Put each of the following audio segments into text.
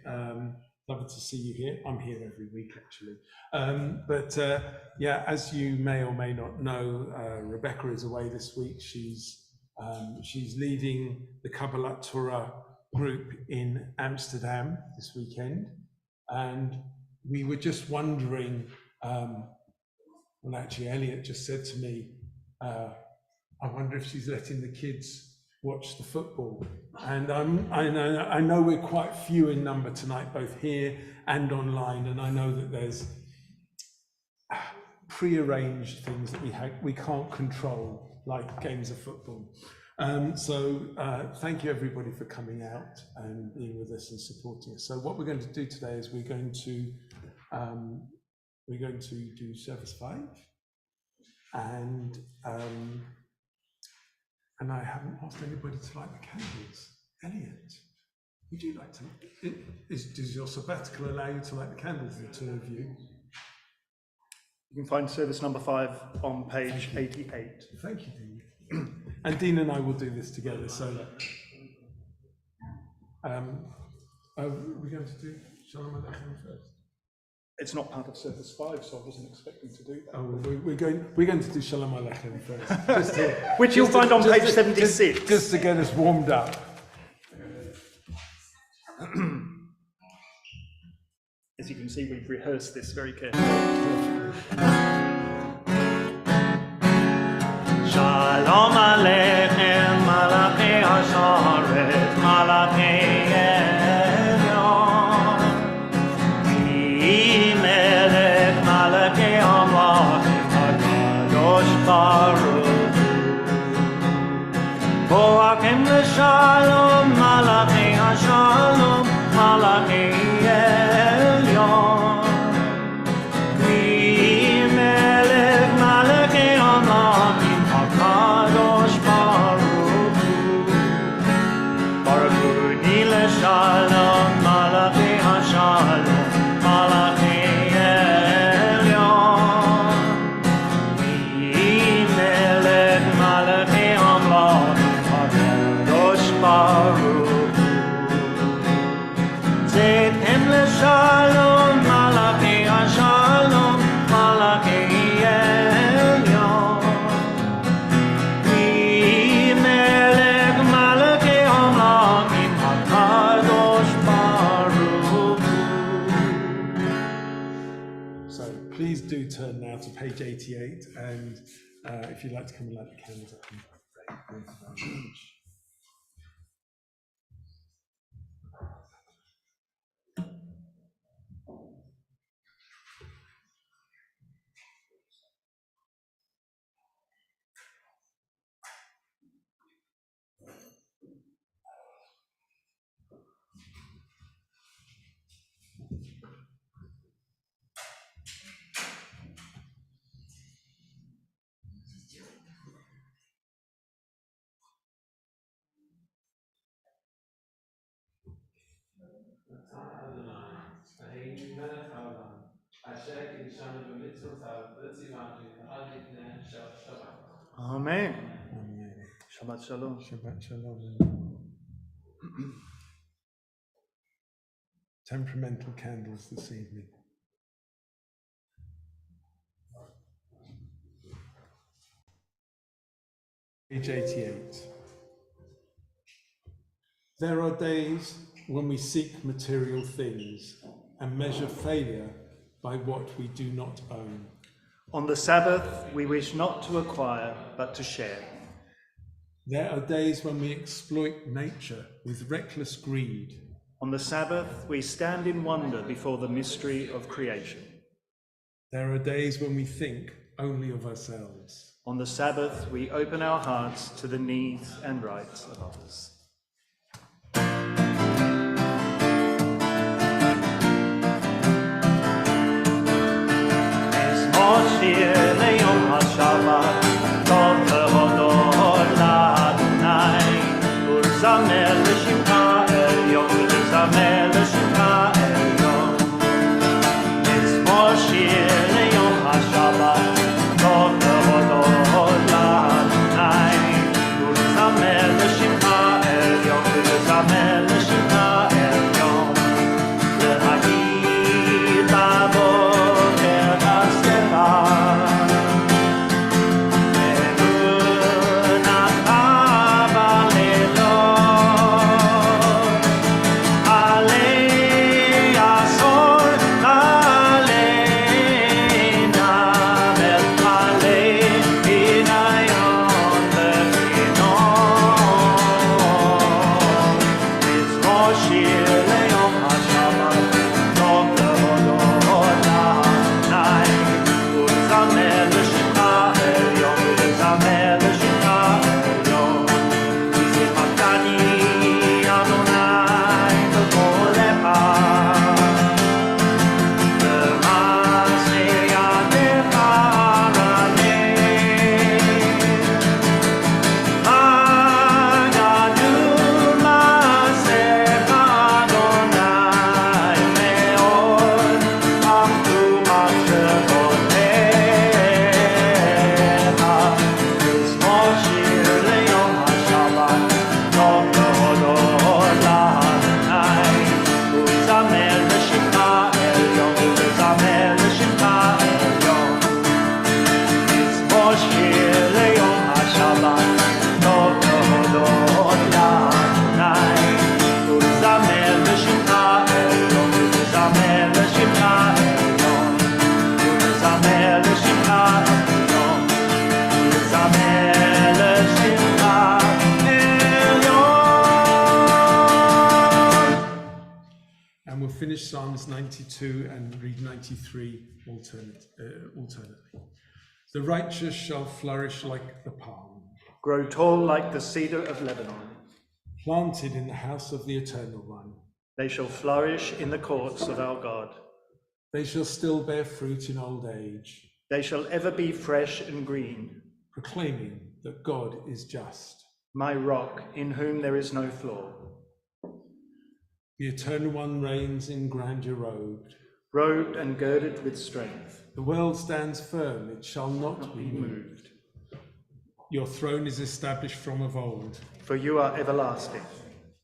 Lovely to see you here. I'm here every week, actually. Yeah, as you may or may not know, Rebecca is away this week. She's leading the Kabbalat Torah group in Amsterdam this weekend. And we were just wondering, well, actually, Elliot just said to me, I wonder if she's letting the kids watch the football. And I know we're quite few in number tonight, both here and online, and I know that there's pre-arranged things that we can't control, like games of football. So thank you everybody for coming out and being with us and supporting us. So what we're going to do today is we're going to do service 5, and I haven't asked anybody to light the candles. Elliot, would you like to? Does your sabbatical allow you to light the candles, the two of you? You can find service number 5 on page 88. Thank you, Dean. And Dean and I will do this together. So, are we going to do Shalom Aleichem first? It's not part of service 5, so I wasn't expecting to do that. Oh, we're going to do Shalom Aleichem first, which you'll find on page 76. Just to get us warmed up. As you can see, we've rehearsed this very carefully. Shalom Aleichem, Malachei Hasharet, Malachei Elyon. Ki Melech Malachei Hamlachim, HaKadosh Baruch Hu. Boakim L'Shalom, Malachei Hashalom, Malachei Elyon. Ki Melech Malachei Hamlachim, HaKadosh Baruch Hu. Baruch Hu Nile Shalom, Malachei Hashalom, Malachei Elyon. Ki Melech Malachei Hamlachim, HaKadosh Baruch Hu. Zethem L'Shalom, Malachei Hashalom, Malachei Elyon. Ki Melech Malachei Hamlachim, HaKadosh Baruch Hu. So please do turn now to page 88, and if you'd like to come and light the candles up. Thank you very much. Amen. Shabbat Shalom. Shabbat Shalom. Temperamental candles this evening. Page 88. There are days when we seek material things and measure failure by what we do not own. On the Sabbath, we wish not to acquire, but to share. There are days when we exploit nature with reckless greed. On the Sabbath, we stand in wonder before the mystery of creation. There are days when we think only of ourselves. On the Sabbath, we open our hearts to the needs and rights of others. Shir le'yom ha'shabbat, tov lehodot la'Adonai, ulzamer l'shimcha elyon, ulzamer l'shimcha elyon. Mizmor shir le'yom ha'shabbat, tov lehodot la'Adonai, ulzamer l'shimcha elyon. And we'll finish Psalms 92 and read 93 alternately. The righteous shall flourish like the palm, grow tall like the cedar of Lebanon. Planted in the house of the Eternal One. They shall flourish in the courts of our God. They shall still bear fruit in old age. They shall ever be fresh and green. Proclaiming that God is just. My rock, in whom there is no flaw. The Eternal One reigns in grandeur robed. Robed and girded with strength. The world stands firm, it shall not be moved. Your throne is established from of old. For you are everlasting.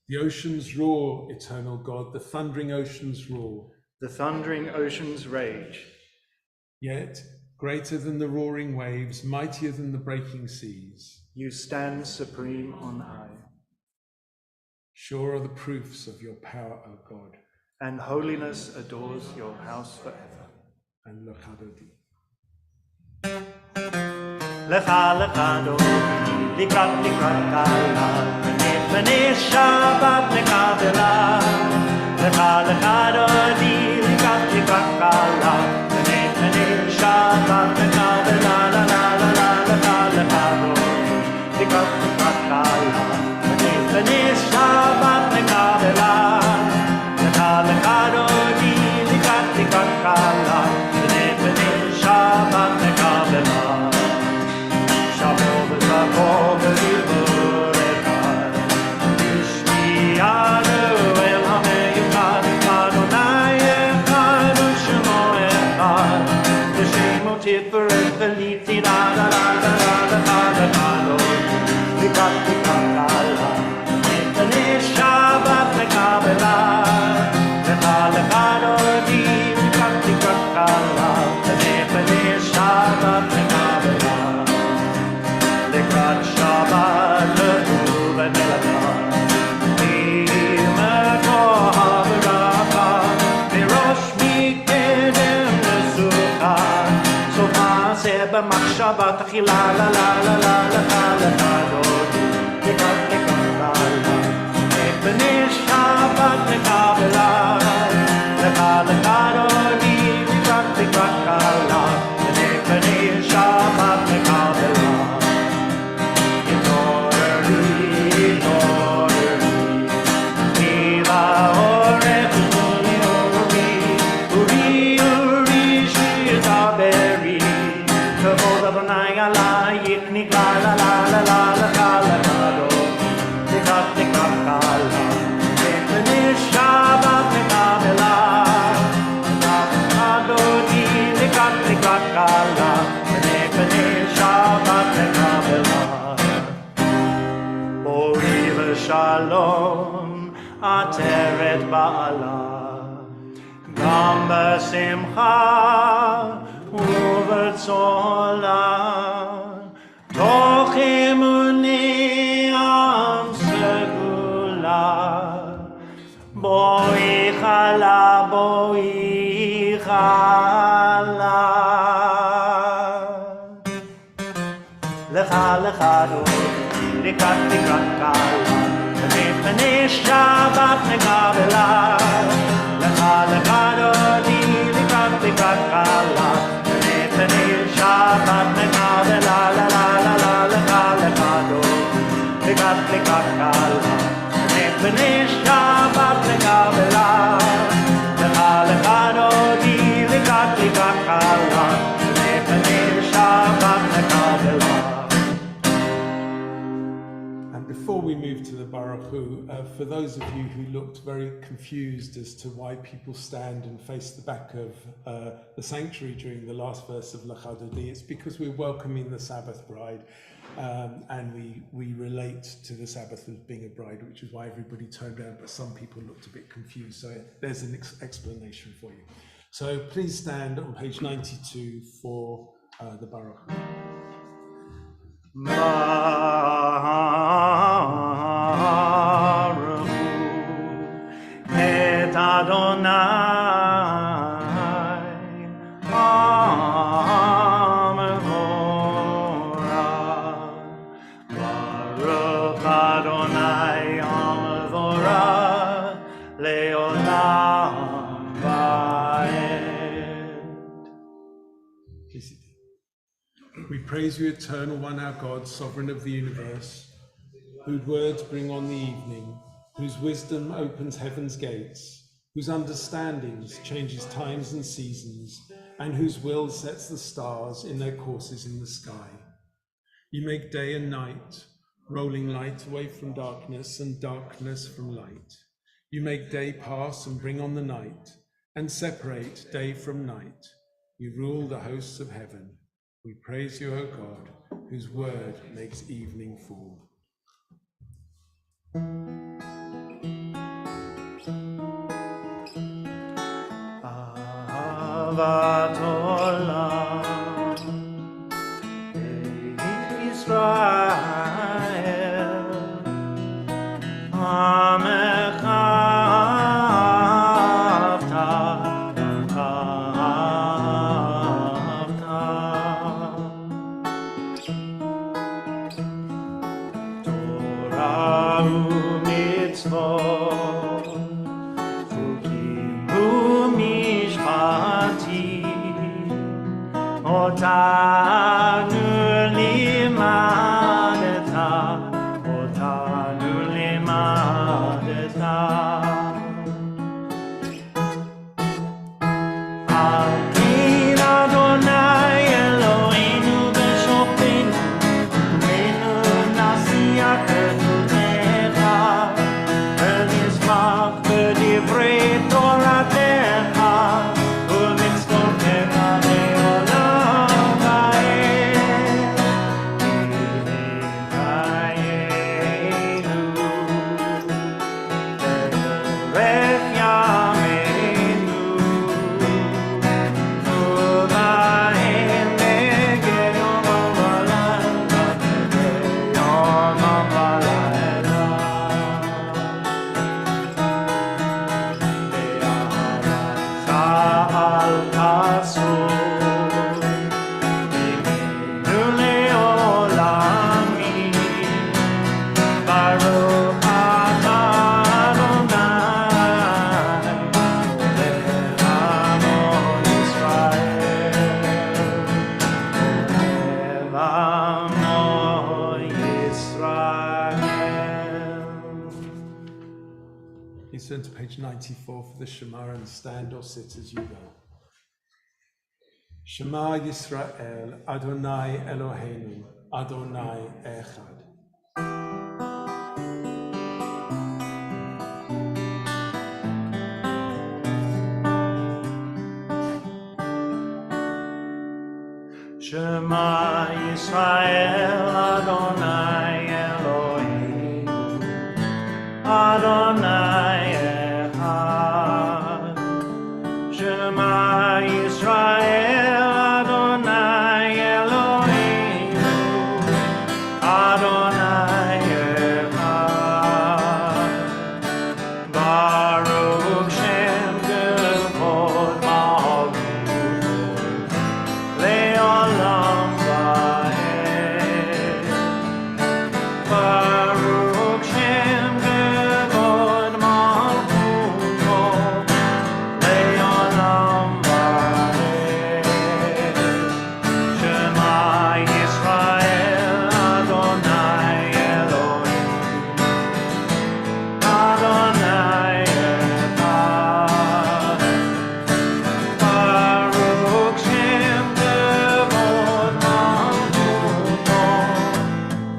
The oceans roar, eternal God, the thundering oceans roar. The thundering oceans rage. Yet, greater than the roaring waves, mightier than the breaking seas. You stand supreme on high. Sure are the proofs of your power, O God. And holiness adores your house forever. And Lachadodi. Lecha lecha dodi, likrat likrat kala, B'nei Shabbat lekabela. Lecha lecha dodi, likrat likrat kala, B'nei Shabbat lekabela. La la la la lecha lecha dodi, likrat likrat kala, B'nei Shabbat lekabela. Lecha lecha dodi, likrat likrat kala, B'nei Shabbat lekabela. Shabbat achila la la la la la la la dodi likrat likrat kala B'nei Shabbat lekabela lecha lecha dodi likrat likrat kala B'nei Shabbat lekabela Inoreri Iva orech uri uri uri shidaberi Kavod Adonai Allah Yichnik la la la la la la la la la do Likrat likrat kala B'nei Shabbat lekabela Adoni likrat likrat kala B'nei Shabbat lekabela Ori v'shalom ateret ba'ala Gam b'simcha uvertzola toch emuni am segula boi chala lecha lecha dodi likrat likrat kala B'nei Shabbat lekabela lecha lecha dodi likrat likrat kala B'nei Shabbat lekabela la la la la lecha lecha dodi likrat likrat kala B'nei Shabbat lekabela lecha lecha dodi likrat likrat kala B'nei Shabbat lekabela. Before we move to the Baruch Hu, for those of you who looked very confused as to why people stand and face the back of the sanctuary during the last verse of Lachadodi, it's because we're welcoming the Sabbath bride, and we relate to the Sabbath as being a bride, which is why everybody turned around, but some people looked a bit confused. So there's an explanation for you. So please stand on page 92 for the Baruch Hu. Baruch et Adonai Amvorah Baruch Adonai Amvorah Leolam praise you, eternal one, our God, sovereign of the universe, whose words bring on the evening, whose wisdom opens heaven's gates, whose understandings changes times and seasons, and whose will sets the stars in their courses in the sky. You make day and night, rolling light away from darkness and darkness from light. You make day pass and bring on the night, and separate day from night. You rule the hosts of heaven. We praise you, O God, whose word makes evening fall. Ahavat olam, Israel, Amecha Please turn to page 94 for the Shema and stand or sit as you go. Shema Yisrael, Adonai Eloheinu, Adonai Echad. Shema Yisrael, Adonai Eloheinu, Adonai Echad. Shema Yisrael, Adonai Eloheinu, Adonai Echad. Baruch Shem Kevod Malchuto Le'olam va'ed. Baruch Shem Kevod Malchuto Le'olam va'ed. Shema Yisrael, Adonai Eloheinu, Adonai Echad. Baruch Shem Kevod Malchuto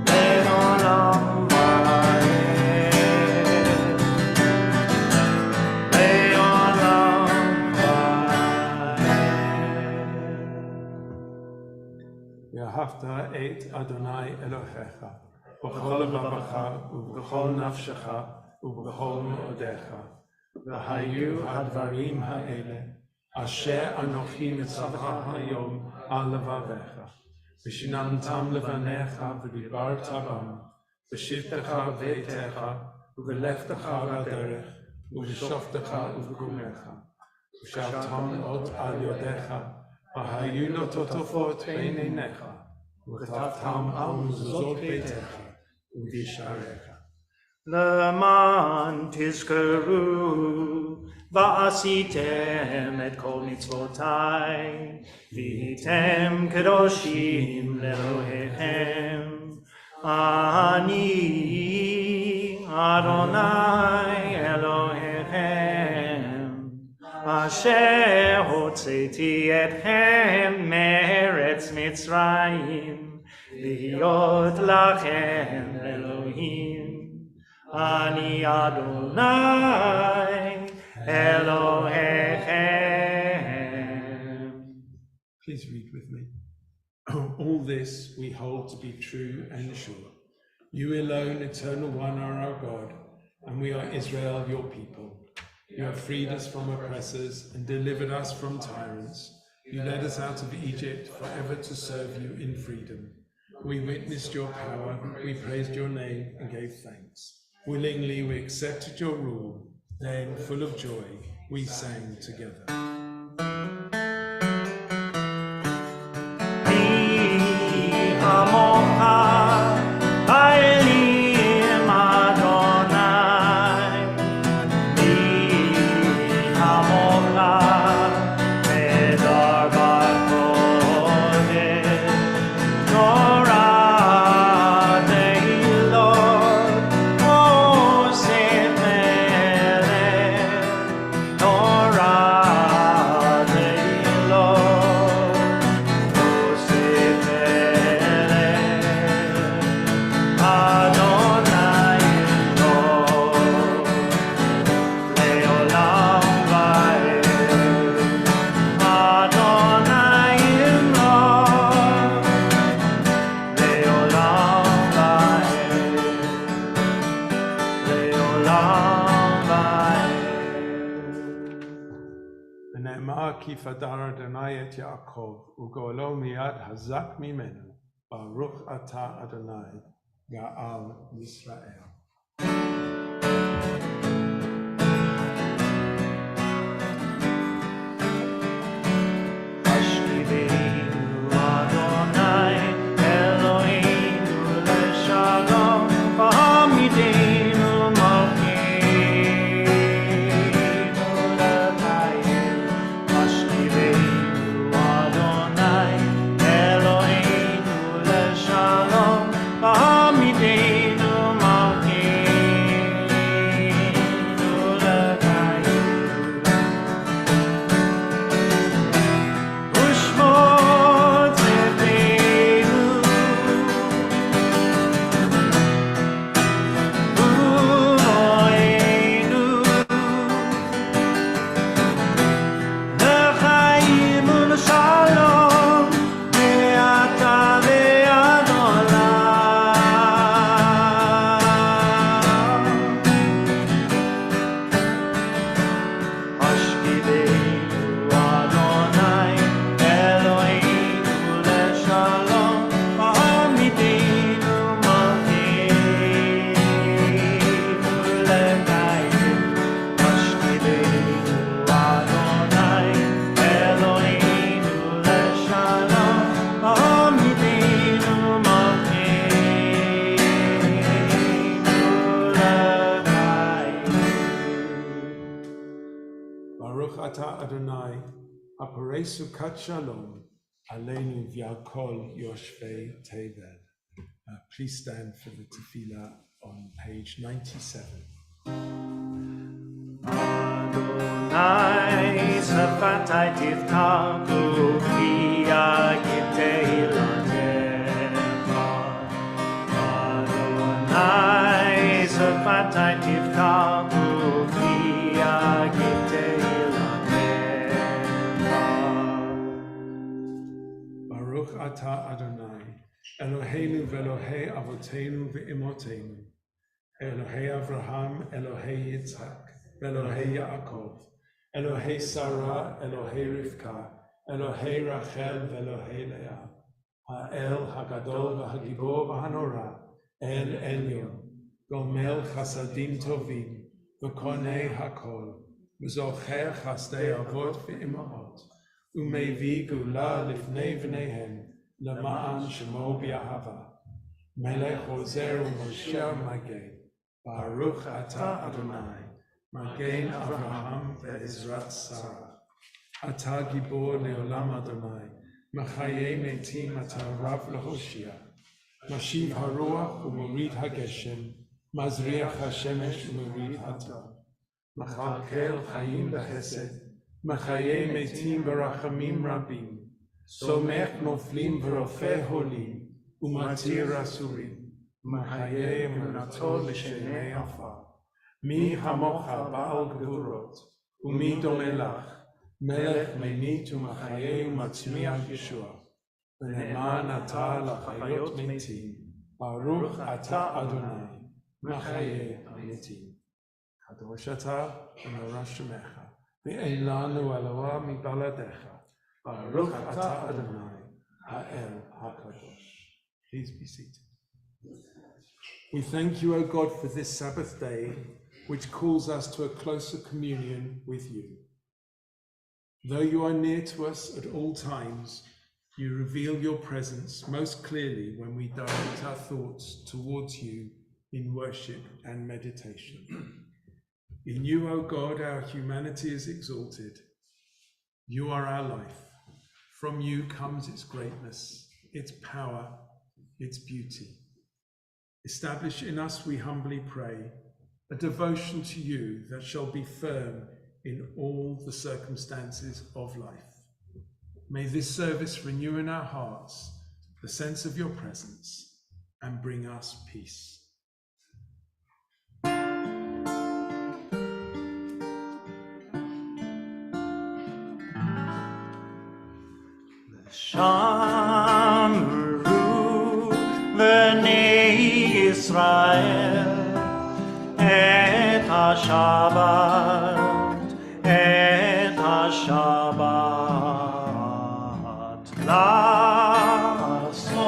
Le'olam va'ed. Le'olam va'ed. ואהבת את אדוני אלוהיך בכל לבבך ובכל נפשך ובכל מאודיך. והיו הדברים האלה אשר אנוכי מצווך היום על לבביך, ושיננתם לבניך ודיברת בם, בשבתך וביתך ובלכתך בדרך ובשופטך ובקומך, ושלתם עוד על ידיך, והיו נוטפות בין עיניך, וכתבתם על מזוזות ביתך ובשעריך. למען תזכרו ועשיתם את כל מצוותיי, והייתם קדושים לאלוהיכם. אני אדוני אלוהיכם, אשר הוצאתי אתכם מארץ מצרים, להיות לכם אלוהים. אני אדוני אלוהיכם. Please read with me. All this we hold to be true and sure. You alone, eternal one, are our God, and we are Israel, your people. You have freed us from oppressors and delivered us from tyrants. You led us out of Egypt forever to serve you in freedom. We witnessed your power, we praised your name and gave thanks. Willingly we accepted your rule, then full of joy we sang together. כי פדר אדוני את יעקב, וגואלו מיד הזק ממנו, ברוך אתה אדוני, גאל ישראל. Adonai, Aparesu Kat Shalom, Aleinu V'Yakol Yoshvei Tevel. Please stand for the tefillah on page 97. Adonai Safatai Tivtaku Via Gitei Lanecha. Adonai Safatai Tivtaku Via Gitei Baruch Ata Adonai, Eloheinu ve'Elohei Avoteinu ve'Imotenu, Elohei Avraham, Elohei Yitzhak, Elohei Yaakov, Elohei Sarah, Elohei Rivka, Elohei Rachel ve'Elohei Leah, Ha'el Hagadol v'Hagibor v'Hanora, El Elyon, Gomel Chasadim Tovim, v'Konei Hakol, v'Zocher Chasdei Avot ve'Imahot, Umevi Gula Lifnei V'neihem, Lema'an Shemo B'Yahava, Melech Ozer U'Mosher Mageh, Baruch Ata Adonai, Magen Avraham ve'ezrat Sarah. Ata gibor leolam Adonai, Machaye metim ata rav lehoshia. Mashiv haruach u'morid hageshem, Mazriach hashemesh u'morid hatam. Machalkel chayim b'chesed, Machaye metim barachamim rabim. Somech noflim v'rofeh holim, U'matir asurim. Machaye emunato l'shenei afar. Mi hamocha ba'al gevurot, U'mi domelach, Melech menit u'machaye u'matzmiach Yeshua. V'ne'eman ata l'chayot metim, Baruch ata Adonai, Machaye metim. Kadosh ata v'norash shemecha, V'ein lanu Eloah mibaladecha, Baruch ata Adonai, Ha'el HaKadosh. Please be seated. We thank you, O God, for this Sabbath day, which calls us to a closer communion with you. Though you are near to us at all times, you reveal your presence most clearly when we direct our thoughts towards you in worship and meditation. In you, O God, our humanity is exalted. You are our life. From you comes its greatness, its power, its beauty. Establish in us, we humbly pray, a devotion to you that shall be firm in all the circumstances of life. May this service renew in our hearts the sense of your presence and bring us peace. Shamru v'nei Yisrael et ha-Shabbat, לעשות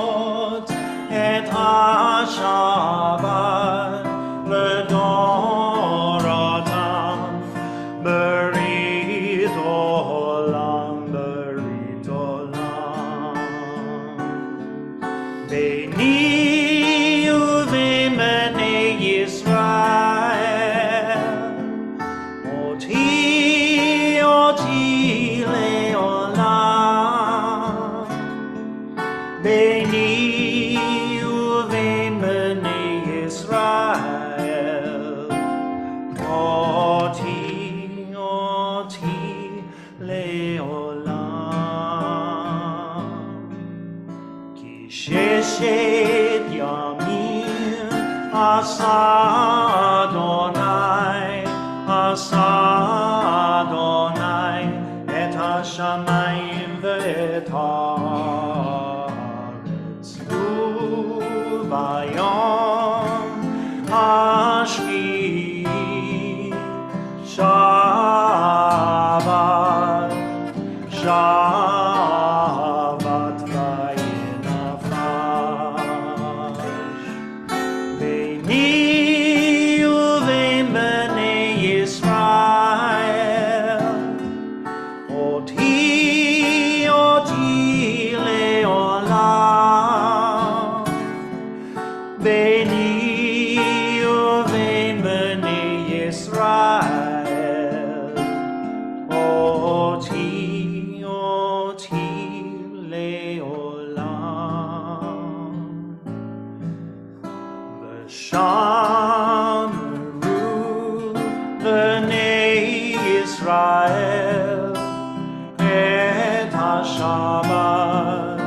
את השבת לדורותם, ברית עולם, ברית עולם. ביני ובין בני ישראל, אותי לעולם. ביני ובין בני ישראל, אותי לעולם. כי ששת ימים עשה אדוני את השמיים ואת הארץ, וביום השביעי שבת וינפש. ביני ובין בני ישראל, אותי לעולם. ביני ובין בני ישראל, אותי לעולם. ושמרו בני ישראל את השבת,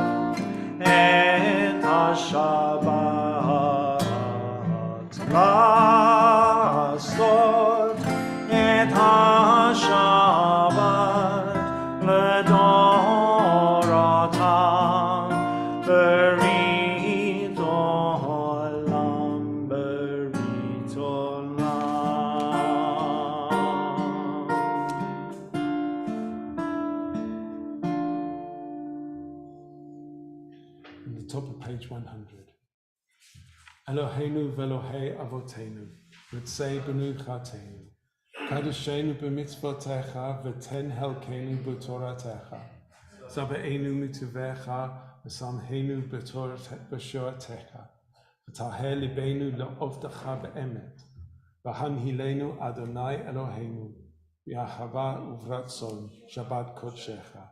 לעשות את השבת לדורותם, ברית עולם, ברית עולם. At the top of page 100. Eloheinu ve'Elohei avotenu, v'tzei b'nu chatenu, kadoshenu b'mitzvotecha, v'ten helkenu b'toratecha, zabe'enu mituvecha, v'samhenu b'shoatecha, v'taheh libenu le'ovdecha be'emet, V'hanhilenu Adonai Eloheinu, v'ahava uvratzon, Shabbat Kodshecha,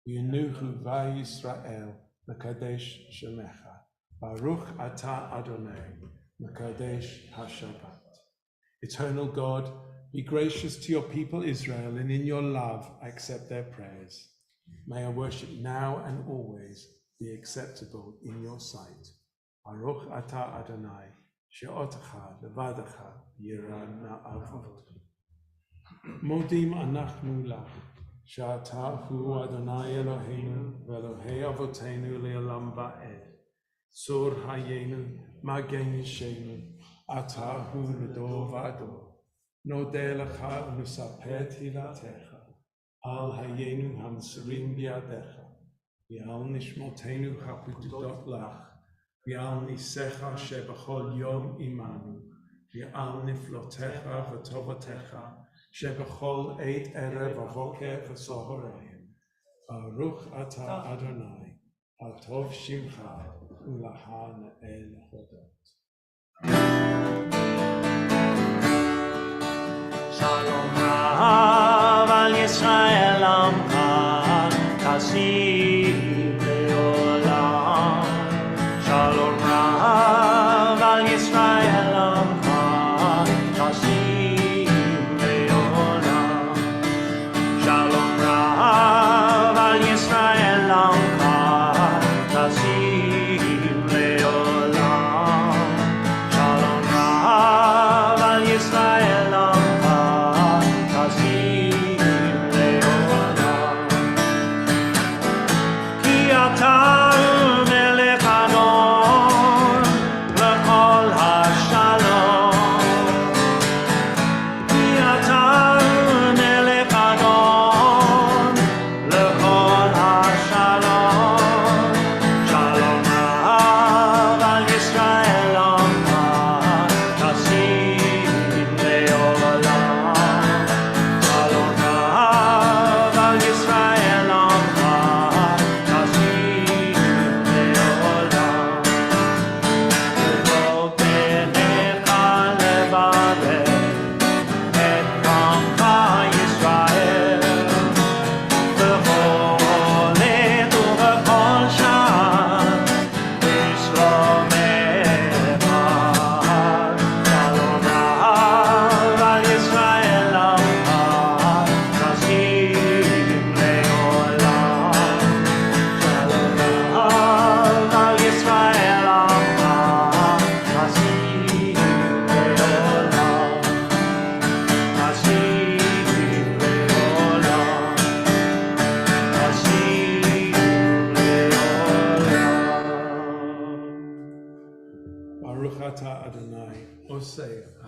v'yenuchu v'Yisrael, Mekadesh Shemecha, Baruch Ata Adonai, Mekadesh HaShabbat. Eternal God, be gracious to your people Israel, and in your love accept their prayers. May our worship now and always be acceptable in your sight. Baruch Ata Adonai, she'otecha levadecha yira na'avot. Modim anachnu lach, she'ata hu Adonai Eloheinu ve'Elohei avotenu le'olam va'ed. Tzur hayenu magen yishenu, ata hu l'dor v'ador. Nodeh lecha u'nusaper tfilatecha, al hayenu hamsurim biadecha, v'al nishmotenu chapudot lach, v'al nisecha shebachol yom imanu, v'al niflotecha v'tovotecha, shebachol eit erev v'voker v'sohoreim. Baruch ata Adonai, atov shimcha, u'lahan el hodot. Shalom Rav al Yisrael Amcha Kasim Leolam. Shalom Rav al Yisrael Amcha Kasim Leolam. Shalom Rav al Yisrael Amcha Kasim Leolam. Shalom Rav al Yisrael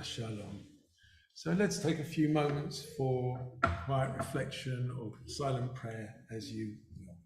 Shalom. So let's take a few moments for quiet reflection or silent prayer as you will.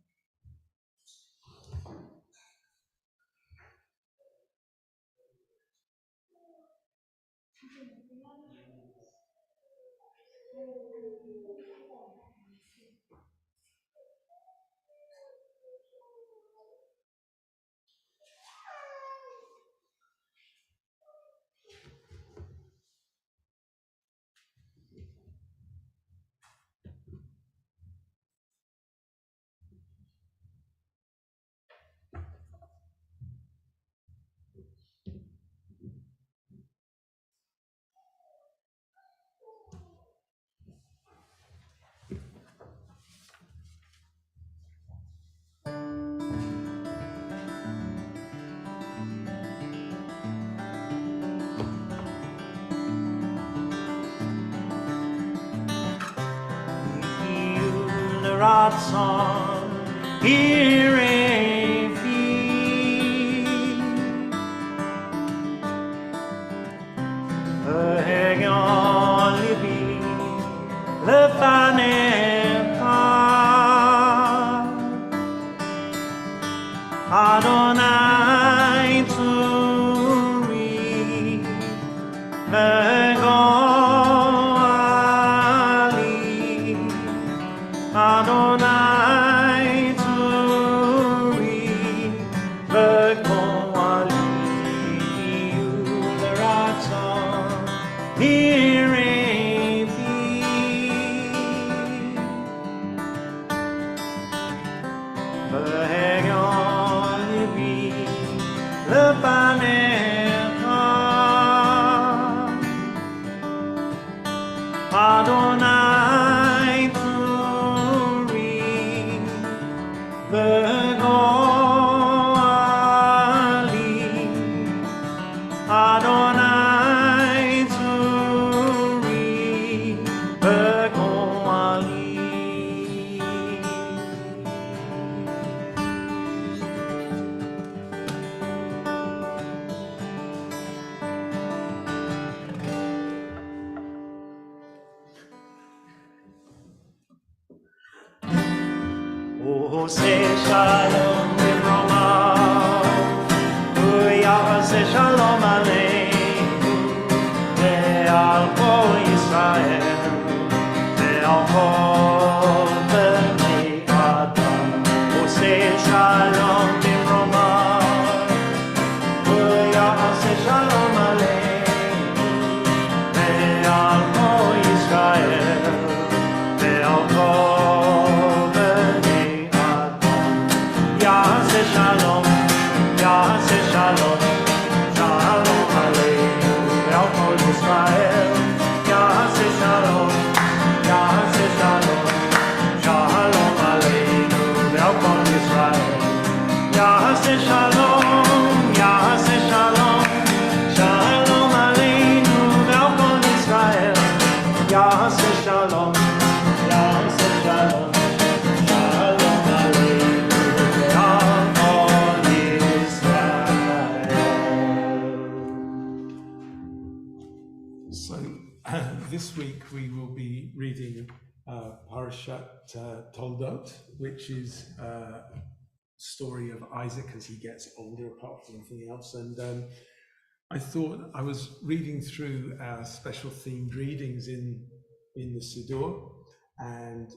Ratzon Hirefi V'hegion libi Lefanecha Adonai Tzuri V'goali Adonai Tzuri V'goali Yu L'ratzon והגיון ליבי לפניך. אדוני צורי וגואלי, אדוני צורי וגואלי. עושה שלום במרומיו, ויעשה שלום עלינו ועל כל ישראל ועל כל בני אדם. עושה שלום במרומיו, ויעשה שלום עלינו ועל כל ישראל ועל כל Shalom, Yaseh Shalom, Shalom Aleinu, ועל כל ישראל. Yaseh Shalom, Yaseh Shalom, Shalom Aleinu, ועל כל ישראל. Yaseh Shalom, Yaseh Shalom, Shalom Aleinu, ועל כל ישראל. Yaseh Shalom, Yaseh Shalom. This week we will be reading Parashat Toldot, which is a story of Isaac as he gets older, apart from anything else. And I thought I was reading through our special themed readings in the Siddur, and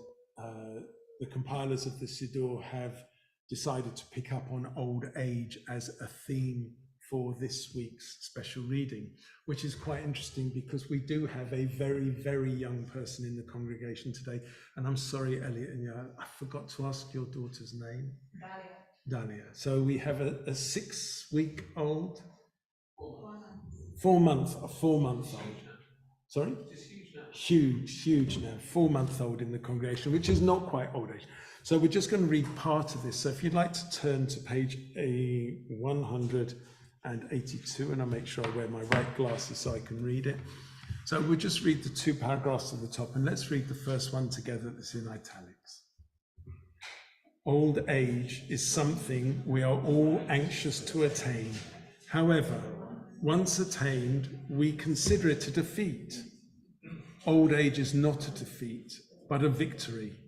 the compilers of the Siddur have decided to pick up on old age as a theme for this week's special reading, which is quite interesting because we do have a very, very young person in the congregation today. And I'm sorry, Elliot, and I forgot to ask your daughter's name. Dahlia. So we have a 6-week-old, 4 month old. Sorry? Huge now, 4-month-old in the congregation, which is not quite old age. So we're just going to read part of this. So if you'd like to turn to page 182, and I'll make sure I wear my right glasses so I can read it. So we'll just read the 2 paragraphs at the top, and let's read the first one together that's in italics. Old age is something we are all anxious to attain. However, once attained, we consider it a defeat. Old age is not a defeat, but a victory.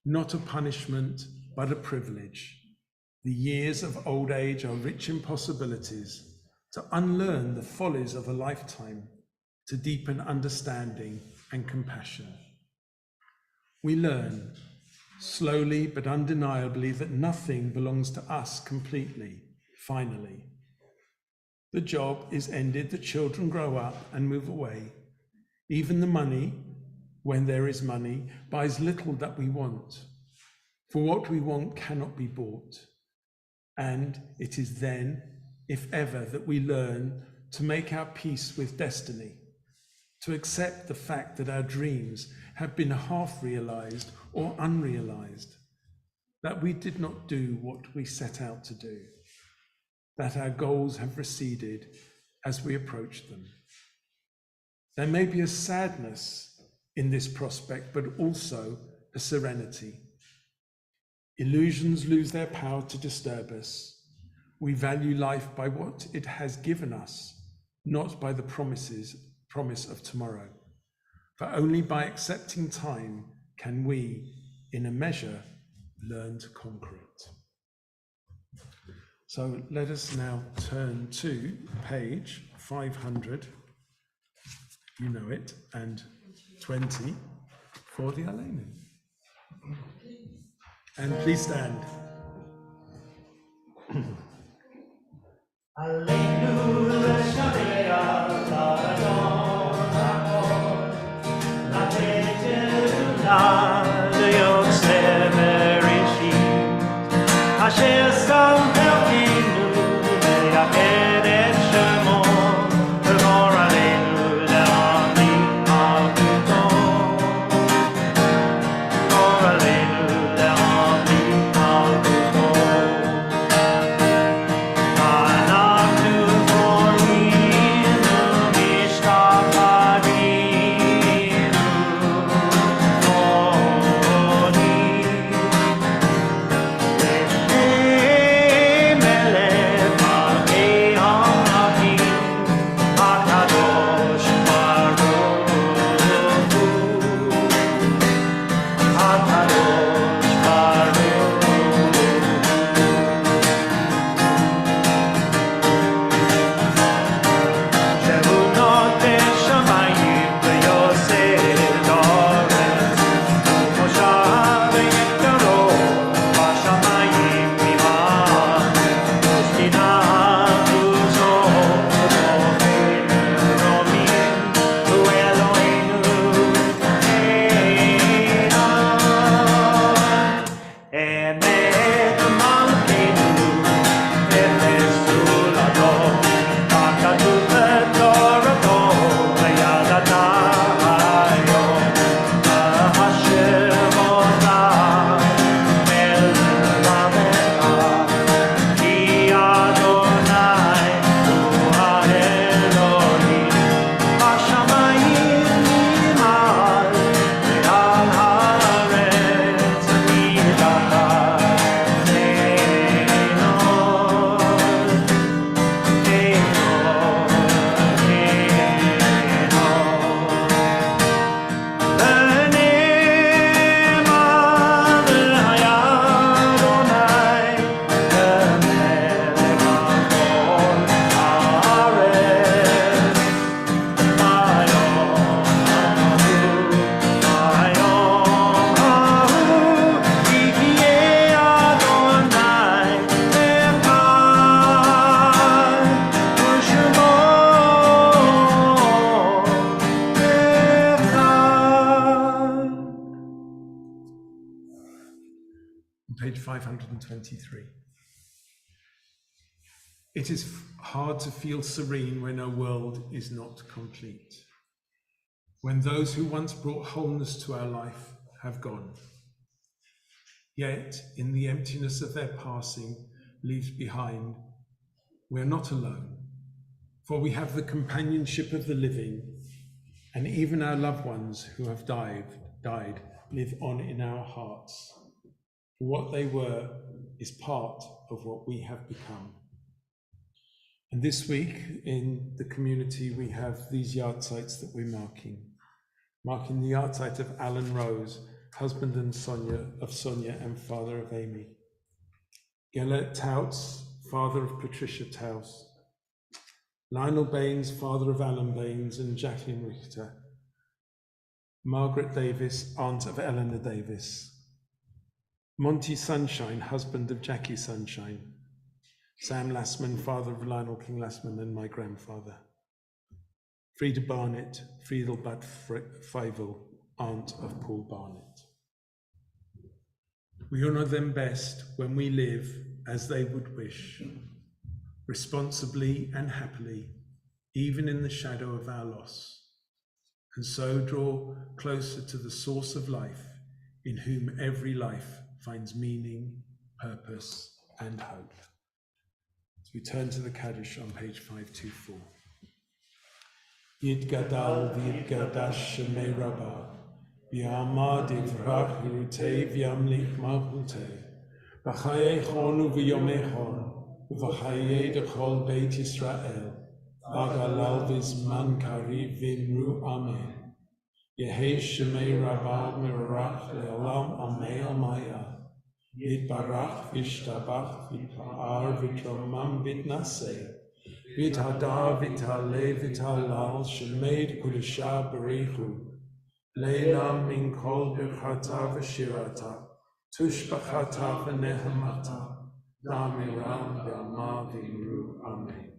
Not a punishment, but a privilege. The years of old age are rich in possibilities to unlearn the follies of a lifetime, to deepen understanding and compassion. We learn, slowly but undeniably, that nothing belongs to us completely, finally. The job is ended, the children grow up and move away. Even the money, when there is money, buys little that we want. For what we want cannot be bought. And it is then, if ever, that we learn to make our peace with destiny, to accept the fact that our dreams have been half realized or unrealized, that we did not do what we set out to do, that our goals have receded as we approach them. There may be a sadness in this prospect, but also a serenity. Illusions lose their power to disturb us. We value life by what it has given us, not by the promise of tomorrow. For only by accepting time can we, in a measure, learn to conquer it. So let us now turn to page 500, you know it, and 20 for the Aleinu. And please stand. on page 523. It is hard to feel serene when our world is not complete, when those who once brought wholeness to our life have gone. Yet, in the emptiness of their passing leaves behind, we're not alone, for we have the companionship of the living, and even our loved ones who have died live on in our hearts. For what they were is part of what we have become. And this week in the community, we have these yard sites that we're marking the yard site of Alan Rose, husband of Sonia and father of Amy. Gellert Tauts, father of Patricia Taus. Lionel Baines, father of Alan Baines and Jacqueline Richter. Margaret Davis, aunt of Eleanor Davis. Monty Sunshine, husband of Jackie Sunshine. Sam Lassman, father of Lionel King Lassman and my grandfather. Frida Barnett, Friedelbad Feivel, aunt of Paul Barnett. We honour them best when we live as they would wish, responsibly and happily, even in the shadow of our loss, and so draw closer to the source of life, in whom every life finds meaning, purpose, and hope. As we turn to the Kaddish on page 524. Yid Gadal V'Yid Gadash Shemei Rabbah V'Yamad Yivrach Hirutei V'Yamlich Malchutei V'Chayei Chonu V'Yomei V'Chayei Dechol Beit Yisrael V'Galal V'Zman Kariv V'Imru Amen Yehei Shemei Rabbah Mirach Le'olam Amei Amaya Yitbarach V'Yishtabach V'Yitpa'ar V'Yitramam V'Yitnaseh V'Yithadar V'Yithaleh V'Yithalal Shemeid Kudesha B'Richu Leila Min Kol Birchata V'Shirata Tushbachata V'Nehemata Damiram V'Ama V'Imru Amen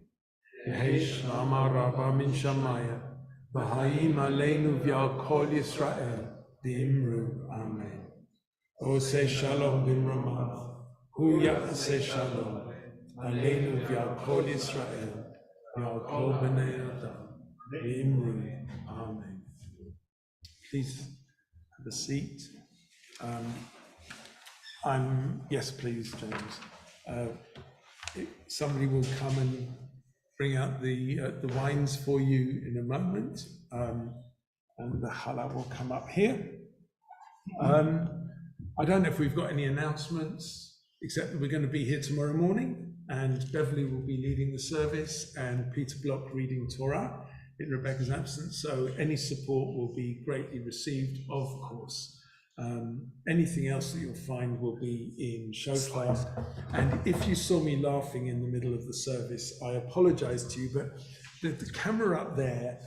Yehi Shlama Rabba Min Shamaya V'Haim Aleinu V'Yal Kol Yisrael V'Imru Amen Oseh Shalom B'Ramav Hu Ya'aseh Shalom Aleinu V'Yal Kol Yisrael V'Yal Kol B'nei Adam V'Imru Amen. Please have a seat. Yes, please, James. Somebody will come and bring out the wines for you in a moment, and the challah will come up here. I don't know if we've got any announcements, except that we're going to be here tomorrow morning, and Beverly will be leading the service, and Peter Block reading Torah in Rebecca's absence, so any support will be greatly received, of course. Anything else that you'll find will be in Shofar. And if you saw me laughing in the middle of the service, I apologize to you, but the camera up there,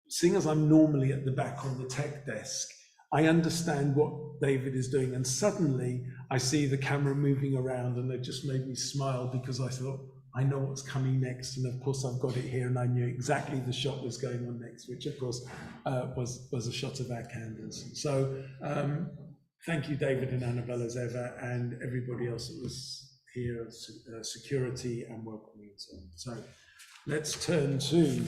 seeing as I'm normally at the back on the tech desk, I understand what David is doing, and suddenly I see the camera moving around, and it just made me smile because I thought, I know what's coming next, and of course I've got it here, and I knew exactly the shot was going on next, which of course was a shot of our candles. So thank you, David and Annabelle, as ever, and everybody else that was here, security and welcoming and so on. So let's turn to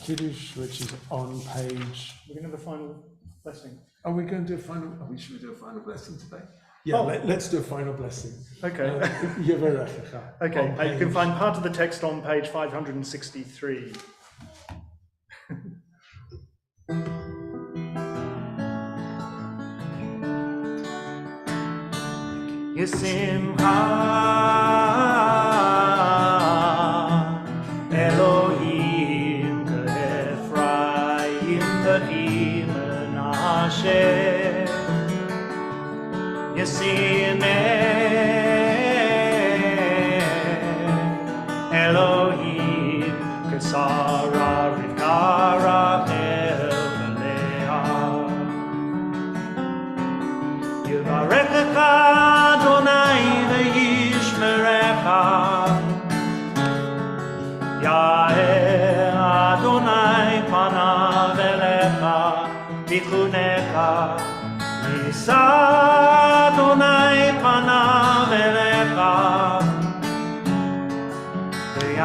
Kiddush, which is on page. We're going to have a final blessing. Are we going to do a final? Should we do a final blessing today? Yeah, let's do a final blessing. Okay. Okay. You can find part of the text on page 563. Yesimcha Elohim Ephraim B'chi Menashe Elohim Kesara Rivka Rachel V'Leah Yivarechecha Adonai V'yishmerecha Ya'er Adonai Panav Elecha V'chunecha Yisa Adonai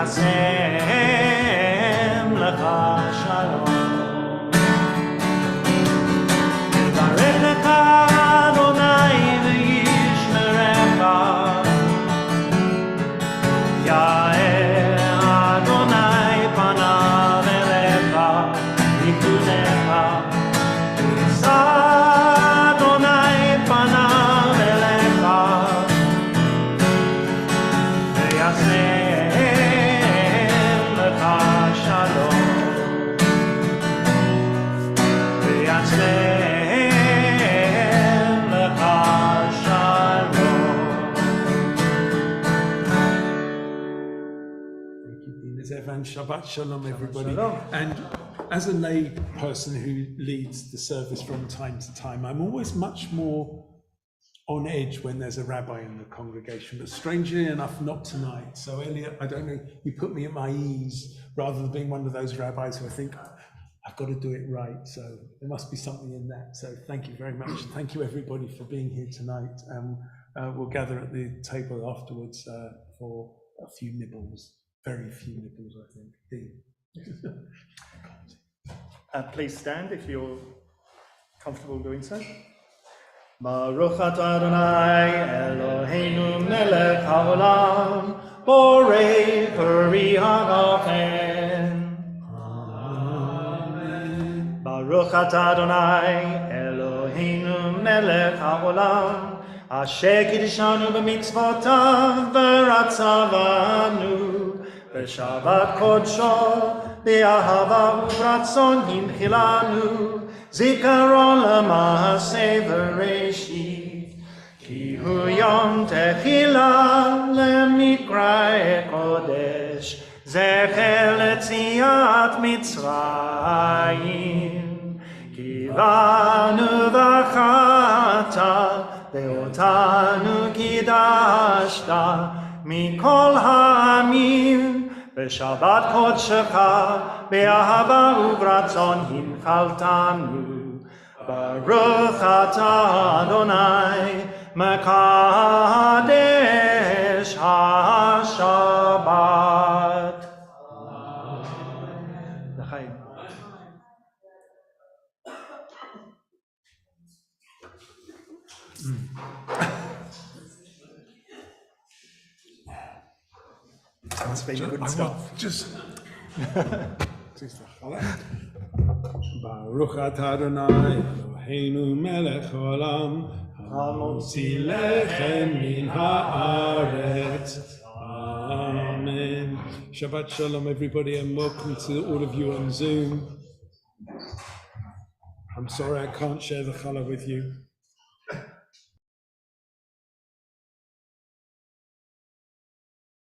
וישם לך שלום. יברכך אדוני וישמרך, יאר אדוני פניו אליך ויחונך, יישא אדוני פניו אליך וישם לך שלום. וישם לך שלום. Thank you, Dean Evan. Shabbat Shalom, everybody. Shalom. And as a lay person who leads the service from time to time, I'm always much more on edge when there's a rabbi in the congregation, but strangely enough, not tonight. So Elliot, I don't know, you put me at my ease rather than being one of those rabbis who I think, I've got to do it right. So there must be something in that. So thank you very much. Thank you everybody for being here tonight. We'll gather at the table afterwards for a few nibbles, very few nibbles, I think. Dean. Please stand if you're comfortable doing so. Baruch atah Adonai Eloheinu melech haolam, borei peri hagafen. Amen. Baruch atah Adonai Eloheinu melech haolam, asher kiddushanu b'mitzvotav v'ratzavanu b'shabbat kodsho b'ahava u'ratzon hinchilanu zikaron lema'aseh v'reshit ki hu yom techila lemikra'e kodesh zecher letziat Mitzrayim kivanu v'chata ve'otanu kidashta mikol ha'amim בשבת קודשך באהבה וברצון הנחלתנו. ברוך אתה אדוני מקדש השבת. לחיים. Must be good stuff. Just Baruch atah Adonai Eloheinu melech haolam, hamotzi lechem min haaretz. Amen. Shabbat Shalom, everybody, and welcome to all of you on Zoom. I'm sorry I can't share the challah with you.